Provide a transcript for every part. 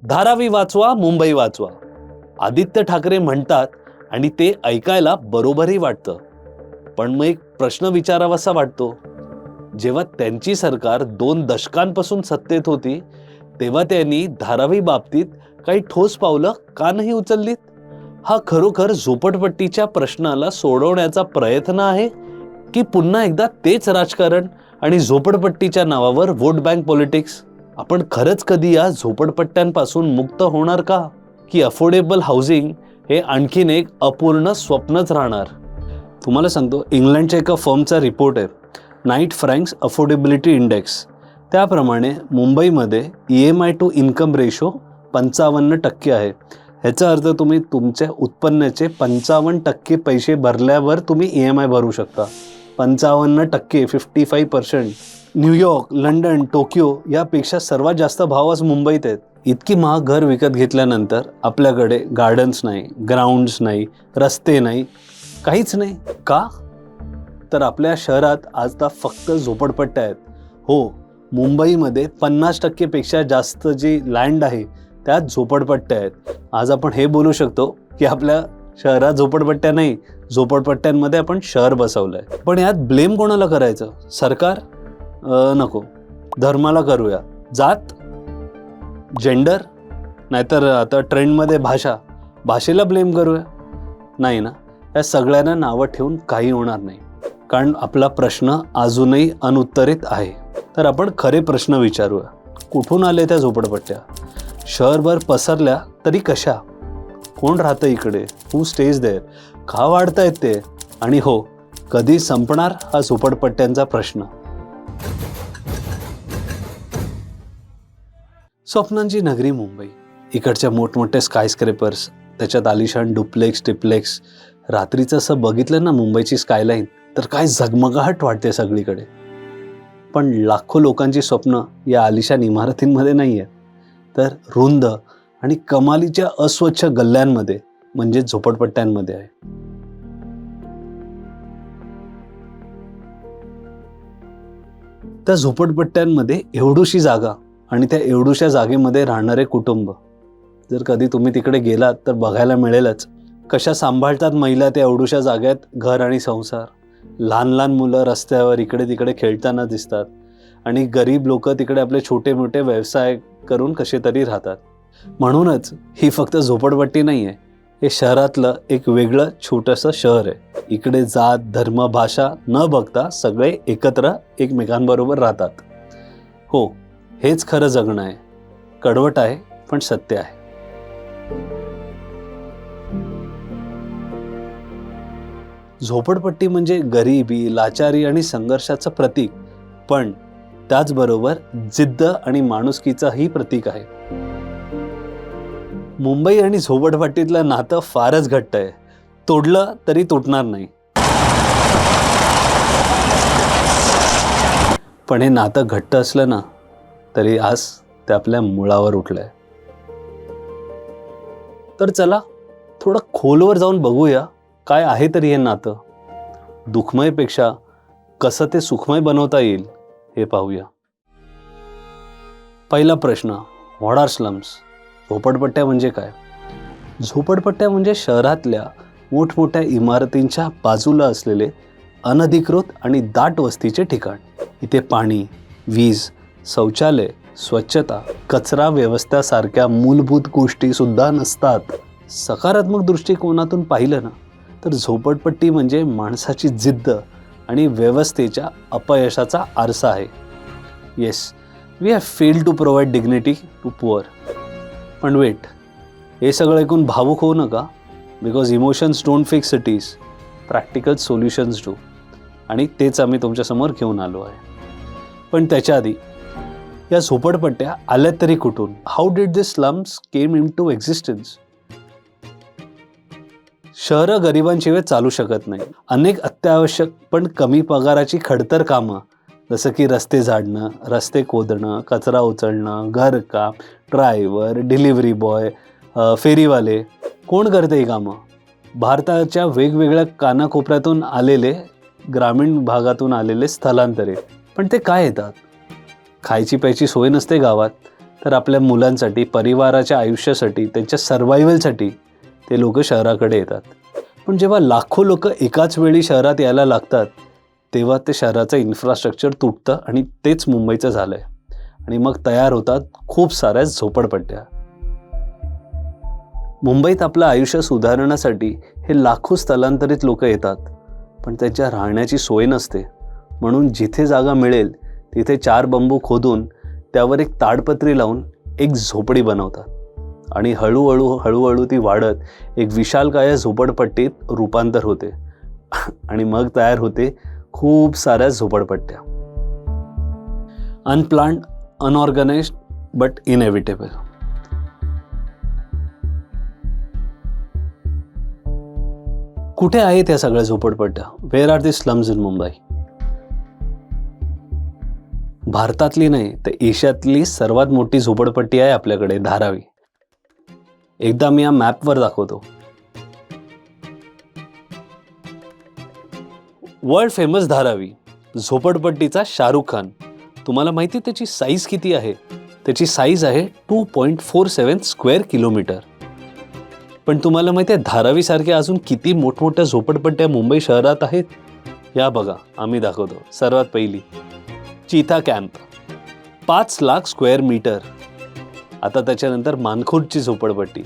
धारावी वाचवा, मुंबई वाचवा, आदित्य ठाकरे म्हणतात आणि ते ऐकायला बरोबरही वाटतं. पण मग एक प्रश्न विचारावासा वाटतो, जेव्हा त्यांची सरकार 2 दशकांपासून सत्तेत होती तेव्हा त्यांनी धारावी बाबतीत काही ठोस पावलं का नाही उचललीत? हा खरोखर झोपडपट्टीच्या प्रश्नाला सोडवण्याचा प्रयत्न आहे की पुन्हा एकदा तेच राजकारण आणि झोपडपट्टीच्या नावावर वोट बँक पॉलिटिक्स? आपण खरंच कधी या झोपडपट्ट्यांपासून मुक्त होणार का, की अफोर्डेबल हाऊसिंग हे आणखीन एक अपूर्ण स्वप्नच राहणार? तुम्हाला सांगतो, इंग्लंडच्या एका फर्मचा रिपोर्ट आहे, नाईट फ्रँक्स अफोर्डेबिलिटी इंडेक्स. त्याप्रमाणे मुंबईमध्ये EMI टू इन्कम रेशो 55% आहे. ह्याचा अर्थ तुम्ही तुमच्या उत्पन्नाचे 55% पैसे भरल्यावर तुम्ही EMI भरू शकता. 55%, 55%. न्यूयॉर्क, लंडन, टोकियो यापेक्षा सर्वात जास्त भाव आज मुंबईत आहेत. इतकी महाग घर विकत घेतल्यानंतर आपल्याकडे गार्डन्स नाही, ग्राउंड्स नाही, रस्ते नाही, काहीच नाही. का? तर आपल्या शहरात आता फक्त झोपडपट्ट्या आहेत. हो, मुंबईमध्ये 50% पेक्षा जास्त जी लँड आहे त्यात झोपडपट्ट्या आहेत. आज आपण हे बोलू शकतो की आपल्या शहरात झोपडपट्ट्या नाही, झोपडपट्ट्यांमध्ये आपण शहर बसवलंय. पण यात ब्लेम कोणाला करायचं? सरकार? नको. धर्माला करूया, जात, जेंडर, नाहीतर आता ट्रेंडमध्ये भाषेला ब्लेम करूया? नाही ना, या सगळ्यांना नावं ठेवून काही होणार नाही, कारण आपला प्रश्न अजूनही अनुत्तरित आहे. तर आपण खरे प्रश्न विचारूया. कुठून आले त्या झोपडपट्ट्या? शहरभर पसरल्या तरी कशा? कोण राहतं इकडे? हू स्टेज देअर? का वाढतायत ते? आणि हो, कधी संपणार हा झोपडपट्ट्यांचा प्रश्न? स्वप्नांची नगरी मुंबई. इकडच्या मोठमोठे स्कायस्क्रेपर्स, त्याच्यात आलिशान डुप्लेक्स, ट्रिप्लेक्स. रात्रीचं असं बघितलं ना मुंबईची स्कायलाईन, तर काय झगमगाहट वाटते सगळीकडे. पण लाखो लोकांची स्वप्न या आलिशान इमारतींमध्ये नाही आहेत, तर रुंद आणि कमालीच्या अस्वच्छ गल्ल्यांमध्ये, म्हणजे झोपडपट्ट्यांमध्ये आहे. त्या झोपडपट्ट्यांमध्ये एवढूशी जागा आणि त्या एवढूशा जागेमध्ये राहणारे कुटुंब. जर कधी तुम्ही तिकडे गेलात तर बघायला मिळेलच कशा सांभाळतात महिला त्या एवढूशा जाग्यात घर आणि संसार. लहान लहान मुलं रस्त्यावर इकडे तिकडे खेळताना दिसतात आणि गरीब लोक तिकडे आपले छोटे मोठे व्यवसाय करून कसे तरी राहतात. म्हणूनच ही फक्त झोपडपट्टी नाही आहे, हे शहरातलं एक वेगळं छोटंसं शहर आहे. इकडे जात, धर्म, भाषा न बघता सगळे एकत्र एकमेकांबरोबर राहतात. हो, हेच खरं जगणं आहे. कडवट आहे पण सत्य आहे. झोपडपट्टी म्हणजे गरिबी, लाचारी आणि संघर्षाचं प्रतीक, पण त्याचबरोबर जिद्द आणि माणुसकीचंही प्रतीक आहे. मुंबई आणि झोपडपट्टीतलं नातं फारच घट्ट आहे. तोडलं तरी तुटणार नाही. पण हे नातं घट्ट असलं ना तरी आज ते आपल्या मुळावर उठलंय. तर चला थोडं खोलवर जाऊन बघूया काय आहे तरी हे नातं. दुःखमयपेक्षा कसं ते सुखमय बनवता येईल हे पाहूया. पहिला प्रश्न, व्हॉट आर स्लम्स? झोपडपट्ट्या म्हणजे काय? झोपडपट्ट्या म्हणजे शहरातल्या मोठमोठ्या इमारतींच्या बाजूला असलेले अनधिकृत आणि दाट वस्तीचे ठिकाण. इथे पाणी, वीज, शौचालय, स्वच्छता, कचरा व्यवस्थेसारख्या मूलभूत गोष्टी सुद्धा नसतात. सकारात्मक दृष्टिकोनातून पाहिलं ना तर झोपडपट्टी म्हणजे माणसाची जिद्द आणि व्यवस्थेच्या अपयशाचा आरसा आहे. Yes, we have failed to provide dignity to poor. पण वेट, हे सगळं ऐकून भावुक होऊ नका, because emotions don't fix cities, practical solutions do. आणि तेच आम्ही तुमच्यासमोर घेऊन आलो आहे. पण त्याच्या आधी या झोपडपट्ट्या आल्या तरी कुठून? How did this slums came into existence? शहरं गरिबांशिवाय चालू शकत नाही. अनेक अत्यावश्यक पण कमी पगाराची खडतर कामं, जसं की रस्ते झाडणं, रस्ते खोदणं, कचरा उचलणं, घरकाम, ड्रायव्हर, डिलिव्हरी बॉय, फेरीवाले, कोण करते ही कामं? भारताच्या वेगवेगळ्या कानाकोपऱ्यातून आलेले, ग्रामीण भागातून आलेले स्थलांतरित. पण ते काय येतात? खायची प्यायची सोय नसते गावात, तर आपल्या मुलांसाठी, परिवाराच्या आयुष्यासाठी, त्यांच्या सर्व्हायव्हलसाठी ते लोक शहराकडे येतात. पण जेव्हा लाखो लोक एकाच वेळी शहरात यायला लागतात तेव्हा ते शहराचं इन्फ्रास्ट्रक्चर तुटतं आणि तेच मुंबईचं झालंय. आणि मग तयार होतात खूप साऱ्या झोपडपट्ट्या. मुंबईत आपलं आयुष्य सुधारण्यासाठी हे लाखो स्थलांतरित लोक येतात, पण त्यांच्या राहण्याची सोय नसते. म्हणून जिथे जागा मिळेल तिथे 4 बांबू खोदून त्यावर एक ताडपत्री लावून एक झोपडी बनवतात आणि हळूहळू ती वाढत एक विशालकाय झोपडपट्टीत रूपांतर होते आणि मग तयार होते खूप साऱ्या झोपडपट्ट्या. Unplanned, unorganised but inevitable. कुठे आहेत या सगळ्या झोपडपट्ट्या? Where are the slums in Mumbai? भारतातली नाही तर एशियातली सर्वात मोठी झोपडपट्टी आहे आपल्याकडे, धारावी. एकदा मी या मॅपवर दाखवतो. वर्ल्ड फेमस धारावी, झोपडपट्टीचा शाहरुख खान. तुम्हाला माहिती त्याची साईज किती आहे? त्याची साईज आहे 2.47 स्क्वेअर किलोमीटर. पण तुम्हाला माहिती आहे धारावीसारख्या अजून किती मोठमोठ्या झोपडपट्ट्या मुंबई शहरात आहेत? या बघा, आम्ही दाखवतो. सर्वात पहिली चीथा कॅम्प, 5 लाख स्क्वेअर मीटर. आता त्याच्यानंतर मानखुर्दची झोपडपट्टी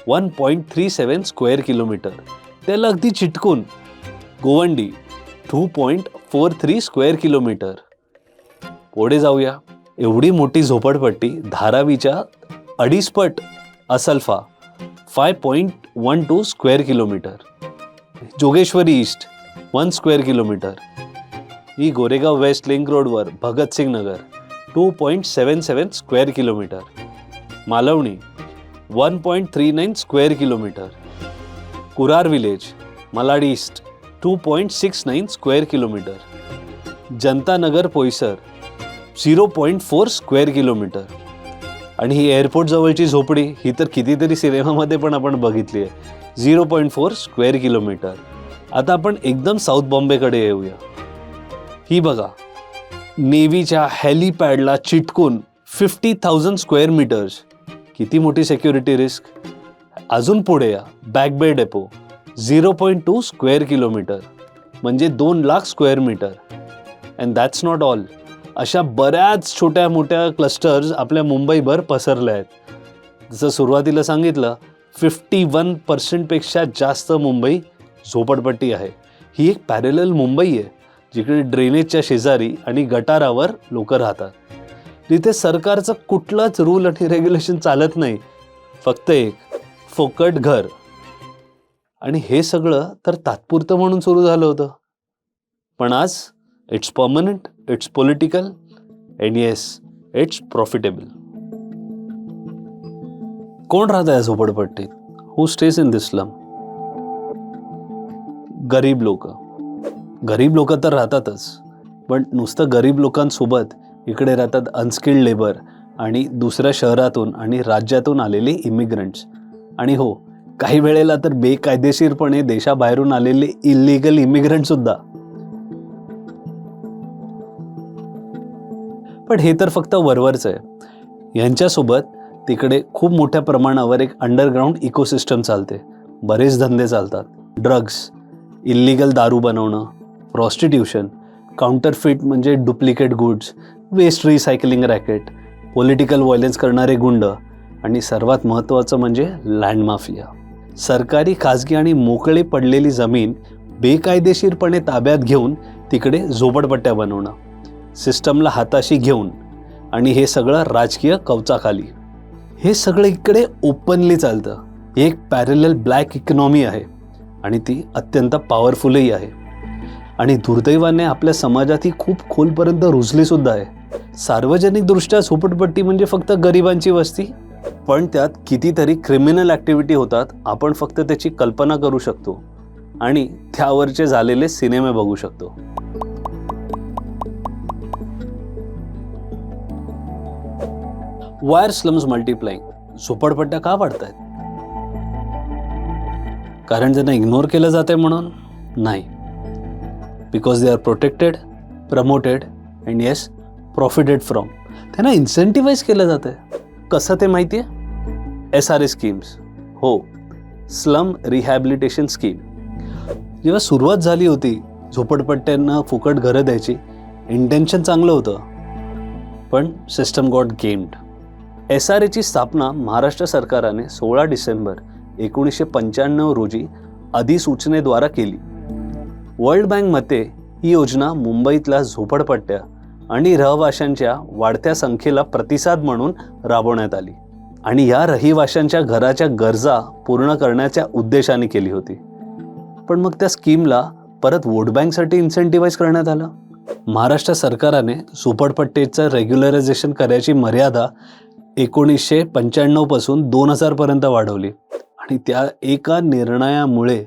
1.37 स्क्वेअर किलोमीटर. त्याला अगदी चिटकून गोवंडी 2.43 स्क्वेअर किलोमीटर. पुढे जाऊया, एवढी मोठी झोपडपट्टी धारावीच्या 2.5 पट Asalpha 5.12 square kilometre. Jogeshwari east 1 square kilometre. ही गोरेगाव वेस्ट लिंक रोडवर Bhagat Singh Nagar 2.77 square kilometre. Malvani 1.39 square kilometre. Kurar village, Malad east 2.69 square kilometre. Janata Nagar Poisar 0.4 square kilometre. आणि ही एअरपोर्ट जवळची झोपडी, ही तर कितीतरी सिनेमामध्ये पण आपण बघितली आहे, 0.4 स्क्वेअर किलोमीटर. आता आपण एकदम साऊथ बॉम्बेकडे येऊया. ही बघा, नेव्हीच्या हेलिपॅडला चिटकून 50,000 स्क्वेअर मीटर्स. किती मोठी सिक्युरिटी रिस्क. अजून पुढे या, बॅक बे डेपो 0.2 स्क्वेअर किलोमीटर, म्हणजे 2 lakh square metre. And that's not all. अशा बऱ्याच छोट्या मोठ्या क्लस्टर्स आपल्या मुंबईभर पसरल्या आहेत. जसं सुरुवातीला सांगितलं, 51% जास्त मुंबई झोपडपट्टी आहे. ही एक पॅरेलल मुंबई आहे जिकडे ड्रेनेजच्या शेजारी आणि गटारावर लोक राहतात. तिथे सरकारचं कुठलंच रूल आणि रेग्युलेशन चालत नाही, फक्त एक फोकट घर. आणि हे सगळं तर तात्पुरतं म्हणून सुरू झालं होतं, पण आज it's permanent, it's political and yes, it's profitable. कोण राहतं या झोपडपट्टीत? हू स्टेज इन दिस स्लम? गरीब लोक. गरीब लोक तर राहतातच, पण नुसतं गरीब लोकांसोबत इकडे राहतात अनस्किल्ड लेबर आणि दुसऱ्या शहरातून आणि राज्यातून आलेले इमिग्रंट्स. आणि हो, काही वेळेला तर बेकायदेशीरपणे देशाबाहेरून आलेले इलिगल इमिग्रंट सुद्धा. पण हे तर फक्त वरवरचं आहे. यांच्यासोबत तिकडे खूप मोठ्या प्रमाणावर एक अंडरग्राऊंड इकोसिस्टम चालते. बरेच धंदे चालतात. ड्रग्स, इल्लिगल दारू बनवणं, प्रॉस्टिट्यूशन, काउंटरफिट म्हणजे duplicate goods, waste recycling racket, political violence करणारे गुंड आणि सर्वात महत्त्वाचं म्हणजे लँड माफिया. सरकारी, खाजगी आणि मोकळे पडलेली जमीन बेकायदेशीरपणे ताब्यात घेऊन तिकडे झोपडपट्ट्या बनवणं, सिस्टमला हाताशी घेऊन. आणि हे सगळं राजकीय कवचाखाली. हे सगळं इकडे ओपनली चालतं. एक पॅरलल ब्लॅक इकॉनॉमी आहे आणि ती अत्यंत पॉवरफुलही आहे. आणि दुर्दैवाने आपल्या समाजात ही खूप खोलपर्यंत रुजली सुद्धा आहे. सार्वजनिक दृष्ट्या झोपडपट्टी म्हणजे फक्त गरिबांची वस्ती, पण त्यात कितीतरी क्रिमिनल ॲक्टिव्हिटी होतात. आपण फक्त त्याची कल्पना करू शकतो आणि त्यावरचे झालेले सिनेमे बघू शकतो. Wire slums multiplying. झोपडपट्ट्या का वाढत आहेत? कारण त्यांना इग्नोर केलं जाते म्हणून? नाही. Because they are protected, promoted and yes, profited from. त्यांना इन्सेंटिव्हाइज केलं जातं. कसं ते माहिती आहे? SRA schemes. हो, स्लम रिहॅबिलिटेशन स्कीम. जेव्हा सुरुवात झाली होती झोपडपट्ट्यांना फुकट घरं द्यायची, इंटेन्शन चांगलं होतं, पण सिस्टम गॉट गेम्ड. SRAची स्थापना महाराष्ट्र सरकारने 16 डिसेंबर 1995 रोजी अधिसूचनेद्वारा केली. वर्ल्ड बँक मते ही योजना मुंबईतल्या झोपडपट्ट्या आणि रहिवाशांच्या वाढत्या संख्येला प्रतिसाद म्हणून राबवण्यात आली आणि या रहिवाशांच्या घराच्या गरजा पूर्ण करण्याच्या उद्देशाने केली होती. पण मग त्या स्कीमला परत वोट बँकसाठी इन्सेंटिव्हाइज करण्यात आलं. महाराष्ट्र सरकारने झोपडपट्टीचं रेग्युलरायझेशन करायची मर्यादा 1995 पासून 2000 पर्यंत वाढवली आणि त्या एका निर्णयामुळे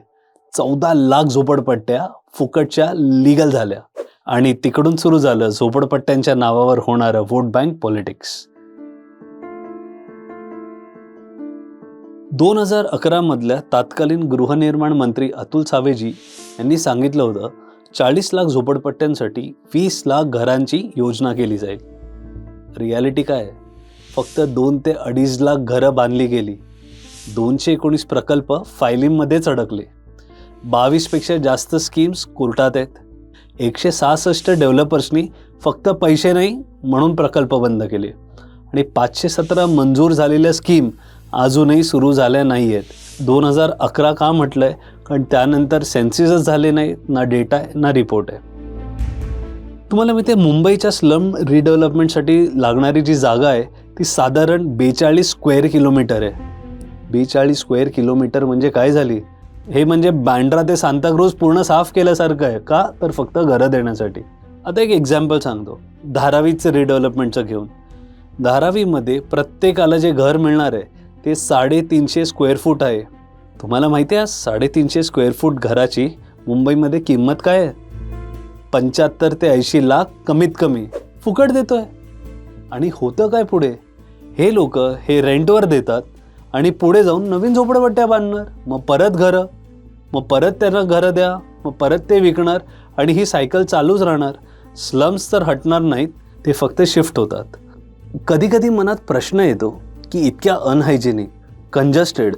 14 लाख झोपडपट्ट्या फुकटच्या लीगल झाल्या आणि तिकडून सुरू झालं झोपडपट्ट्यांच्या नावावर होणारं वोट बँक पॉलिटिक्स. 2011 मधल्या तत्कालीन गृहनिर्माण मंत्री अतुल सावेजी यांनी सांगितलं होतं 40 लाख झोपडपट्ट्यांसाठी 20 लाख घरांची योजना केली जाईल. रियालिटी काय आहे? फक्त 2 ते 2.5 लाख घरं बांधली गेली. 219 प्रकल्प फायलिंगमध्येच अडकले. 22 पेक्षा जास्त स्कीम्स कोर्टात आहेत. 166 डेव्हलपर्सनी फक्त पैसे नाही म्हणून प्रकल्प बंद केले आणि 517 मंजूर झालेल्या स्कीम अजूनही सुरू झाल्या नाही आहेत. 2011 का म्हटलंय? कारण त्यानंतर सेन्सिसच झाले नाही, ना डेटा आहे ना रिपोर्ट आहे. तुम्हाला माहिती आहे मुंबईच्या स्लम रिडेव्हलपमेंटसाठी लागणारी जी जागा आहे ती साधारण 42 स्क्वेअर किलोमीटर आहे. 42 स्क्वेअर किलोमीटर म्हणजे काय झाली? हे म्हणजे बँड्रा ते सांताक्रूज पूर्ण साफ केल्यासारखं आहे. का? तर फक्त घरं देण्यासाठी. आता एक एक्झाम्पल सांगतो धारावीचं रिडेव्हलपमेंटचं घेऊन. धारावीमध्ये प्रत्येकाला जे घर मिळणार आहे ते 350 स्क्वेअर फूट आहे. तुम्हाला माहिती आहे 350 स्क्वेअर फूट घराची मुंबईमध्ये किंमत काय आहे? 75 ते 80 लाख कमीत कमी फुकट देतोय. आणि होतं काय पुढे? हे लोक हे रेंटवर देतात आणि पुढे जाऊन नवीन झोपडपट्ट्या बांधणार, मग परत घरं, मग परत त्यांना घरं द्या, मग परत ते विकणार आणि ही सायकल चालूच राहणार. स्लम्स तर हटणार नाहीत, ते फक्त शिफ्ट होतात. कधी कधी मनात प्रश्न येतो की इतक्या अनहायजेनिक, कंजस्टेड,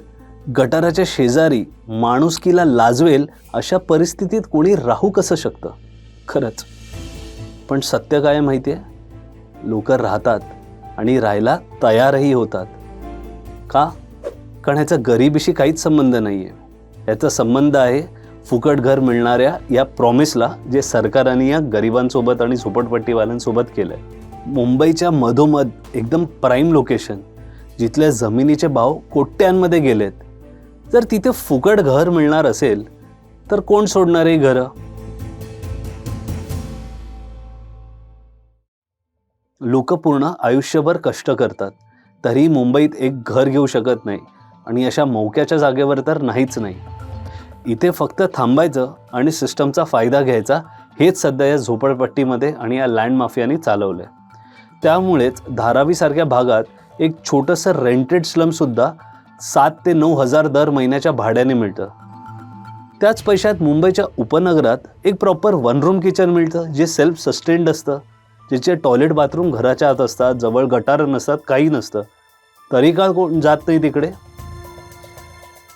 गटाराच्या शेजारी माणुसकीला लाजवेल अशा परिस्थितीत कोणी राहू कसं शकतं? खरंच. पण सत्य काय माहिती आहे? लोक राहतात आणि राहायला तयारही होतात. का? कारण ह्याचा गरिबीशी काहीच संबंध नाही आहे. याचा संबंध आहे फुकट घर मिळणाऱ्या या प्रॉमिसला जे सरकारने या गरिबांसोबत आणि झोपडपट्टीवाल्यांसोबत केलं आहे. मुंबईच्या मधोमध एकदम प्राईम लोकेशन जिथल्या जमिनीचे भाव कोट्यांमध्ये गेलेत, जर तिथे फुकट घर मिळणार असेल तर कोण सोडणार आहे घरं? लोक पूर्ण आयुष्यभर कष्ट करतात तरी मुंबईत एक घर घेऊ शकत नाही आणि अशा मौक्याच्या जागेवर तर नाहीच नाही. इथे फक्त थांबायचं आणि सिस्टमचा फायदा घ्यायचा हेच सध्या या झोपडपट्टीमध्ये आणि या लँड माफियानी चालवलं आहे. त्यामुळेच धारावीसारख्या भागात एक छोटंसं रेंटेड स्लमसुद्धा 7 ते 9 हजार दर महिन्याच्या भाड्याने मिळतं. त्याच पैशात मुंबईच्या उपनगरात एक प्रॉपर 1 रूम किचन मिळतं जे सेल्फ सस्टेन्ड असतं, जिचे टॉयलेट बाथरूम घराच्या आत असतात, जवळ गटार नसतात, काही नसतं. तरी का कोण जात नाही तिकडे?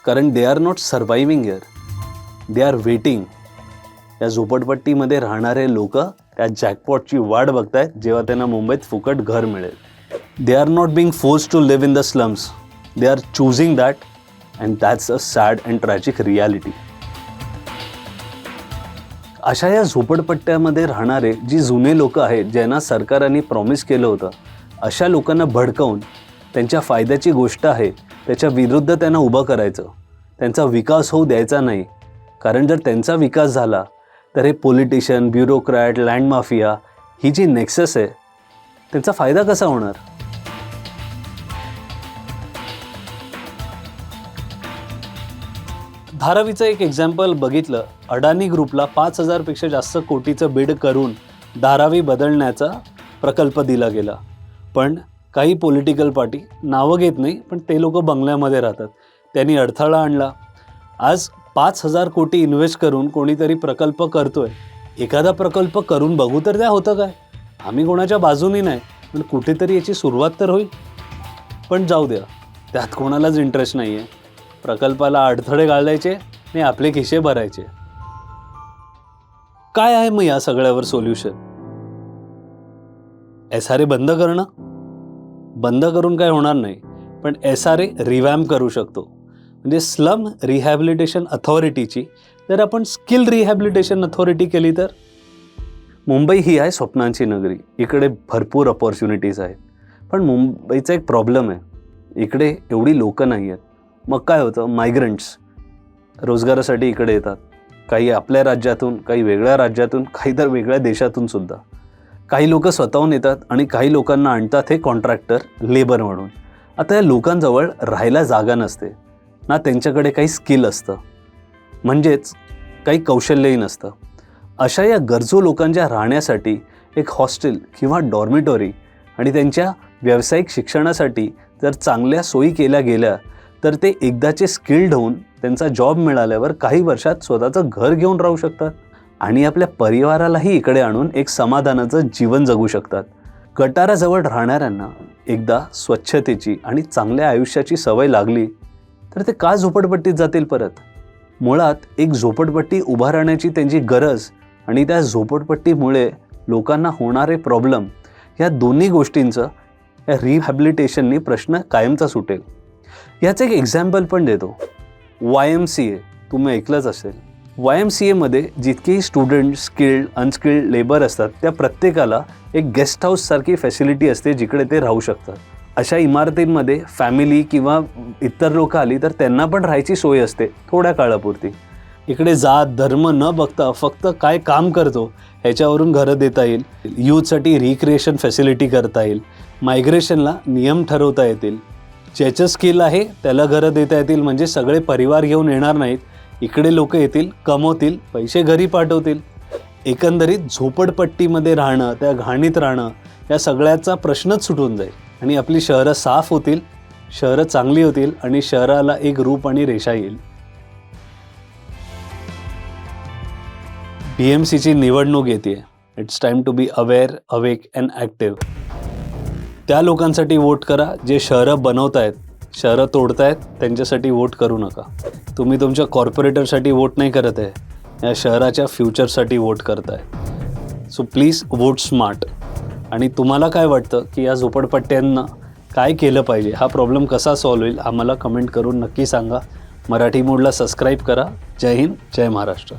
कारण they are not surviving here, they are waiting. या झोपडपट्टीमध्ये राहणारे लोक त्या जॅकपॉटची वाट बघतायत जेव्हा त्यांना मुंबईत फुकट घर मिळेल. They are not being forced to live in the slums, they are choosing that and that's a sad and tragic reality. अशा या झोपडपट्ट्यामध्ये राहणारे जी जुने लोक आहेत ज्यांना सरकारने प्रॉमिस केलं होतं, अशा लोकांना भडकवून त्यांच्या फायद्याची गोष्ट आहे त्याच्या विरुद्ध त्यांना उभं करायचं. त्यांचा विकास होऊ द्यायचा नाही. कारण जर त्यांचा विकास झाला तर हे पॉलिटिशियन, ब्युरोक्रॅट, लँड माफिया ही जी नेक्सस आहे त्यांचा फायदा कसा होणार? धारावीचं एक एक्झाम्पल बघितलं. अडानी ग्रुपला 5,000 पेक्षा जास्त कोटीचं बिड करून धारावी बदलण्याचा प्रकल्प दिला गेला. पण काही पॉलिटिकल पार्टी, नावं घेत नाही, पण ते लोक बंगल्यामध्ये राहतात, त्यांनी अडथळा आणला. आज 5,000 कोटी इन्व्हेस्ट करून कोणीतरी प्रकल्प करतोय. एखादा प्रकल्प करून बघू तर त्या होतं काय? आम्ही कोणाच्या बाजूनी नाही, पण कुठेतरी याची सुरुवात तर होईल. पण जाऊ द्या, त्यात कोणालाच इंटरेस्ट नाही आहे. प्रकल्पाला अडथळे घालायचे आणि आपले खिसे भरायचे. काय आहे मग या सगळ्यावर सोल्युशन? SRA बंद करणं? बंद करून काय होणार नाही, पण SRA रिवॅम्प करू शकतो. म्हणजे स्लम रिहॅबिलिटेशन अथॉरिटीची जर आपण स्किल रिहॅबिलिटेशन अथॉरिटी केली तर. मुंबई ही आहे स्वप्नांची नगरी. इकडे भरपूर अपॉर्च्युनिटीज आहेत. पण मुंबईचा एक प्रॉब्लेम आहे, इकडे एवढी लोकं नाही आहेत. मग काय होतं, मायग्रंट्स रोजगारासाठी इकडे येतात. काही आपल्या राज्यातून, काही वेगळ्या राज्यातून, काही तर वेगळ्या देशातून सुद्धा. काही लोक स्वतःहून येतात आणि काही लोकांना आणतात हे कॉन्ट्रॅक्टर लेबर म्हणून. आता या लोकांजवळ राहायला जागा नसते ना, त्यांच्याकडे काही स्किल असतं, म्हणजेच काही कौशल्यही नसतं. अशा या गरजू लोकांच्या राहण्यासाठी एक हॉस्टेल किंवा डॉर्मिटोरी आणि त्यांच्या व्यावसायिक शिक्षणासाठी जर चांगल्या सोयी केल्या गेल्या तर ते एकदाचे स्किल्ड होऊन त्यांचा जॉब मिळाल्यावर काही वर्षात स्वतःचं घर घेऊन राहू शकतात आणि आपल्या परिवारालाही इकडे आणून एक समाधानाचं जीवन जगू शकतात. गटाराजवळ राहणाऱ्यांना एकदा स्वच्छतेची आणि चांगल्या आयुष्याची सवय लागली तर ते का झोपडपट्टीत जातील परत? मुळात एक झोपडपट्टी उभारण्याची त्यांची गरज आणि त्या झोपडपट्टीमुळे लोकांना होणारे प्रॉब्लेम, या दोन्ही गोष्टींचं या रिहॅबिलिटेशननी प्रश्न कायमचा सुटेल. याचं एक एक्झाम्पल पण देतो. YMCA तुम्ही ऐकलंच असेल. YMCAमध्ये जितकेही स्टुडंट, स्किल्ड, अनस्किल्ड लेबर असतात त्या प्रत्येकाला एक गेस्ट हाऊससारखी फॅसिलिटी असते जिकडे ते राहू शकतात. अशा इमारतींमध्ये फॅमिली किंवा इतर लोक आली तर त्यांना पण राहायची सोय असते थोड्या काळापुरती. इकडे जात धर्म न बघता फक्त काय काम करतो ह्याच्यावरून घरं देता येईल. यूथसाठी रिक्रिएशन फॅसिलिटी करता येईल. मायग्रेशनला नियम ठरवता येतील. ज्याचं स्किल आहे त्याला घरं देता येतील. म्हणजे सगळे परिवार घेऊन येणार नाहीत, इकडे लोक येतील, कमवतील, पैसे घरी पाठवतील. एकंदरीत झोपडपट्टीमध्ये राहणं, त्या घाणीत राहणं, या सगळ्याचा प्रश्नच सुटून जाईल आणि आपली शहरं साफ होतील, शहरं चांगली होतील आणि शहराला एक रूप आणि रेषा येईल. BMCची निवडणूक येते. It's time to be aware, awake and active. त्या लोकांसाठी वोट करा जे शहरं बनवत आहेत, शहरं तोडत आहेत, त्यांच्यासाठी वोट करू नका. तुम्ही तुमच्या कॉर्पोरेटरसाठी वोट नाही करत आहे, या शहराच्या फ्युचरसाठी वोट करताय. So please vote smart. आणि तुम्हाला काय वाटतं की या झोपडपट्ट्यांना काय केलं पाहिजे, हा प्रॉब्लेम कसा सॉल्व्ह होईल, आम्हाला कमेंट करून नक्की सांगा. मराठी मोडला सबस्क्राईब करा. जय हिंद, जय महाराष्ट्र.